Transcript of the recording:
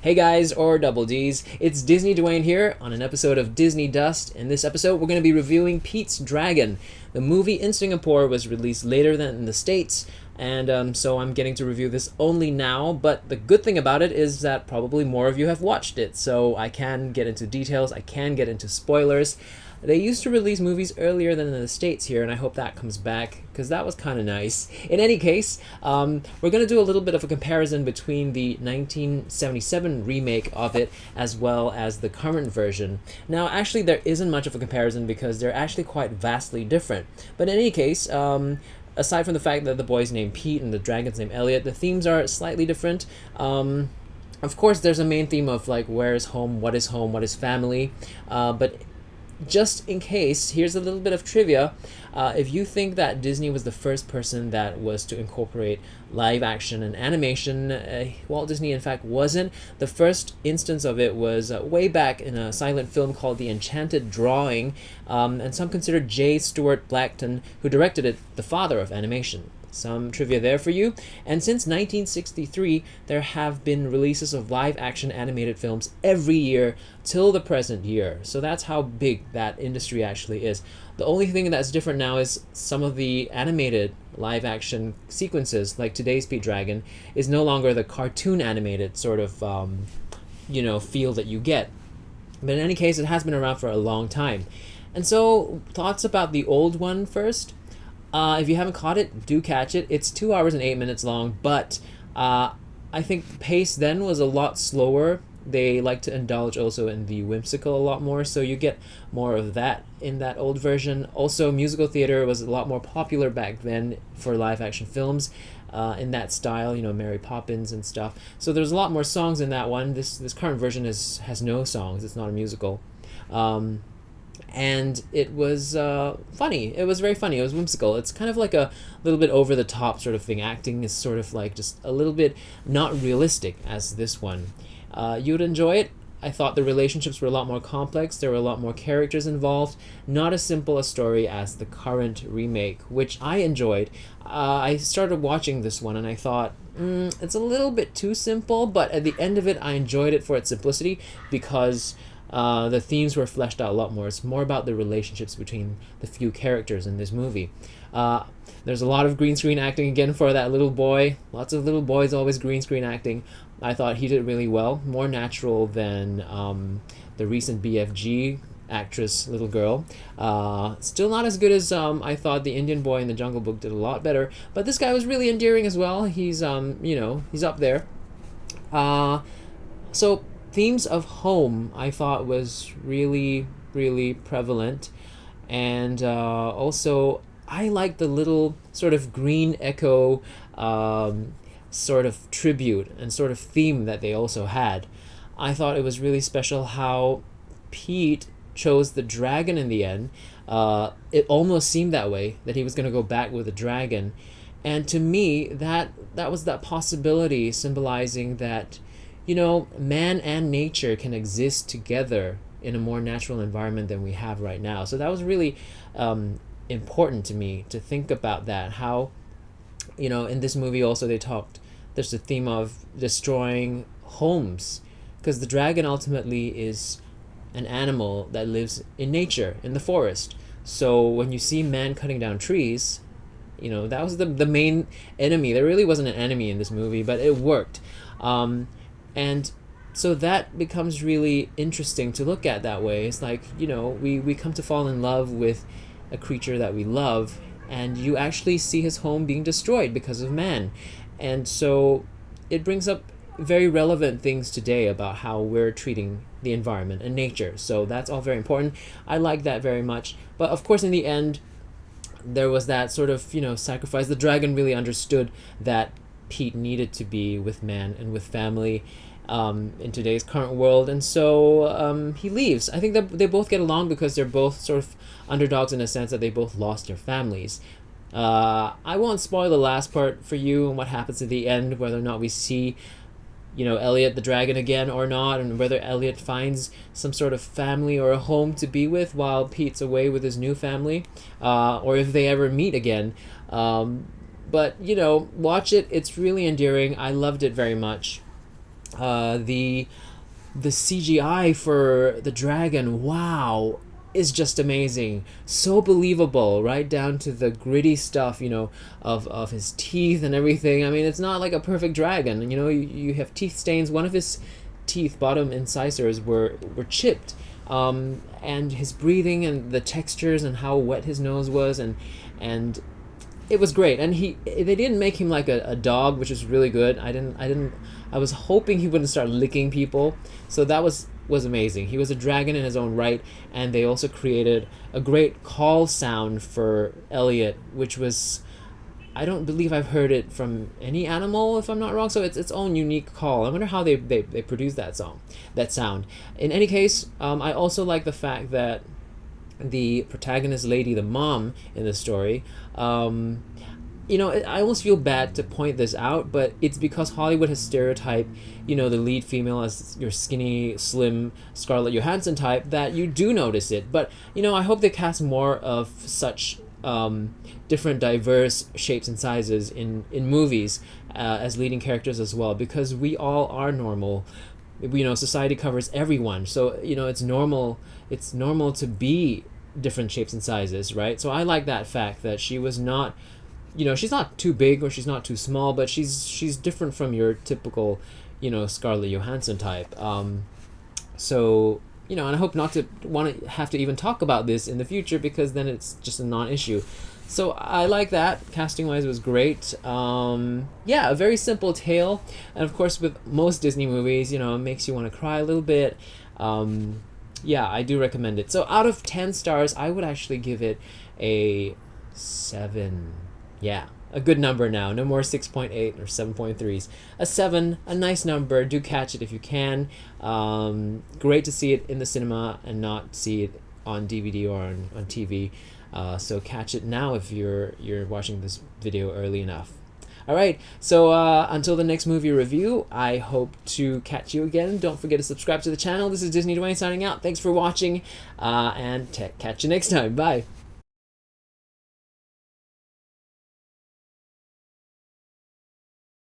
Hey guys, or double D's, it's Disney Dwayne here on an episode of Disney Dust. In this episode, we're going to be reviewing Pete's Dragon. The movie in Singapore was released later than in the States, and so I'm getting to review this only now, but the good thing about it is that probably more of you have watched it, so I can get into details, I can get into spoilers. They used to release movies earlier than in the States here, and I hope that comes back, because that was kind of nice. In any case, we're going to do a little bit of a comparison between the 1977 remake of it as well as the current version. Now, actually, there isn't much of a comparison because they're actually quite vastly different. But in any case, aside from the fact that the boy's named Pete and the dragon's named Elliot, the themes are slightly different. Of course, there's a main theme of, like, where is home, what is family, but just in case, here's a little bit of trivia. If you think that Disney was the first person that was to incorporate live action and animation, Walt Disney in fact wasn't. The first instance of it was way back in a silent film called The Enchanted Drawing, and some consider J. Stuart Blackton, who directed it, the father of animation. Some trivia there for you. And since 1963, there have been releases of live-action animated films every year till the present year. So that's how big that industry actually is. The only thing that's different now is some of the animated live-action sequences, like today's Pete Dragon, is no longer the cartoon animated sort of, feel that you get. But in any case, it has been around for a long time. And so, thoughts about the old one first? If you haven't caught it, do catch it. It's 2 hours and 8 minutes long, but I think the pace then was a lot slower. They like to indulge also in the whimsical a lot more, so you get more of that in that old version. Also, musical theater was a lot more popular back then for live action films in that style, Mary Poppins and stuff. So there's a lot more songs in that one. This current version has no songs. It's not a musical. And it was funny. It was very funny. It was whimsical. It's kind of like a little bit over the top sort of thing. Acting is sort of like just a little bit not realistic as this one. You would enjoy it. I thought the relationships were a lot more complex. There were a lot more characters involved. Not as simple a story as the current remake, which I enjoyed. I started watching this one and I thought, it's a little bit too simple, but at the end of it, I enjoyed it for its simplicity because the themes were fleshed out a lot more. It's more about the relationships between the few characters in this movie. There's a lot of green screen acting again for that little boy. Lots of little boys always green screen acting. I thought he did really well. More natural than the recent BFG actress little girl. Still not as good as I thought the Indian boy in the Jungle Book did. A lot better. But this guy was really endearing as well. He's he's up there. So themes of home I thought was really, really prevalent, and also I like the little sort of green echo sort of tribute and sort of theme that they also had. I thought it was really special how Pete chose the dragon in the end. It almost seemed that way, that he was going to go back with the dragon, and to me that was that possibility symbolizing that man and nature can exist together in a more natural environment than we have right now. So that was really important to me to think about that. How, in this movie also there's a theme of destroying homes, because the dragon ultimately is an animal that lives in nature, in the forest. So when you see man cutting down trees, that was the main enemy. There really wasn't an enemy in this movie, but it worked. And so that becomes really interesting to look at that way. It's like, we come to fall in love with a creature that we love, and you actually see his home being destroyed because of man. And so it brings up very relevant things today about how we're treating the environment and nature. So that's all very important. I like that very much. But of course, in the end, there was that sort of, sacrifice. The dragon really understood that Pete needed to be with man and with family in today's current world, and so he leaves. I think that they both get along because they're both sort of underdogs in a sense that they both lost their families. I won't spoil the last part for you and what happens at the end, whether or not we see Elliot the dragon again or not, and whether Elliot finds some sort of family or a home to be with while Pete's away with his new family, or if they ever meet again. But watch it. It's really endearing. I loved it very much. The CGI for the dragon, wow, is just amazing. So believable, right down to the gritty stuff, of his teeth and everything. I mean, it's not like a perfect dragon. You have teeth stains. One of his teeth, bottom incisors, were chipped. And his breathing and the textures and how wet his nose was, and it was great. And they didn't make him like a dog, which is really good. I was hoping he wouldn't start licking people, so that was amazing. He was a dragon in his own right, and they also created a great call sound for Elliot, which was, I don't believe I've heard it from any animal, if I'm not wrong. So it's its own unique call. I wonder how they produced that sound. In any case, I also like the fact that the protagonist lady, the mom in the story, I almost feel bad to point this out, but it's because Hollywood has stereotyped, the lead female as your skinny, slim Scarlett Johansson type, that you do notice it. But, I hope they cast more of such different diverse shapes and sizes in movies as leading characters as well, because we all are normal. Society covers everyone, so it's normal to be different shapes and sizes, right? So I like that fact that she was not, she's not too big or she's not too small, but she's different from your typical Scarlett Johansson type. So and I hope not to want to have to even talk about this in the future, because then it's just a non-issue. So I like that. Casting wise was great. A very simple tale, and of course with most Disney movies, it makes you want to cry a little bit. I do recommend it. So out of 10 stars, I would actually give it a 7. Yeah, a good number now. No more 6.8 or 7.3s. A 7, a nice number. Do catch it if you can. Great to see it in the cinema and not see it on DVD or on TV. So catch it now if you're watching this video early enough. Alright, so until the next movie review, I hope to catch you again. Don't forget to subscribe to the channel. This is Disney Dwayne signing out. Thanks for watching, and catch you next time. Bye.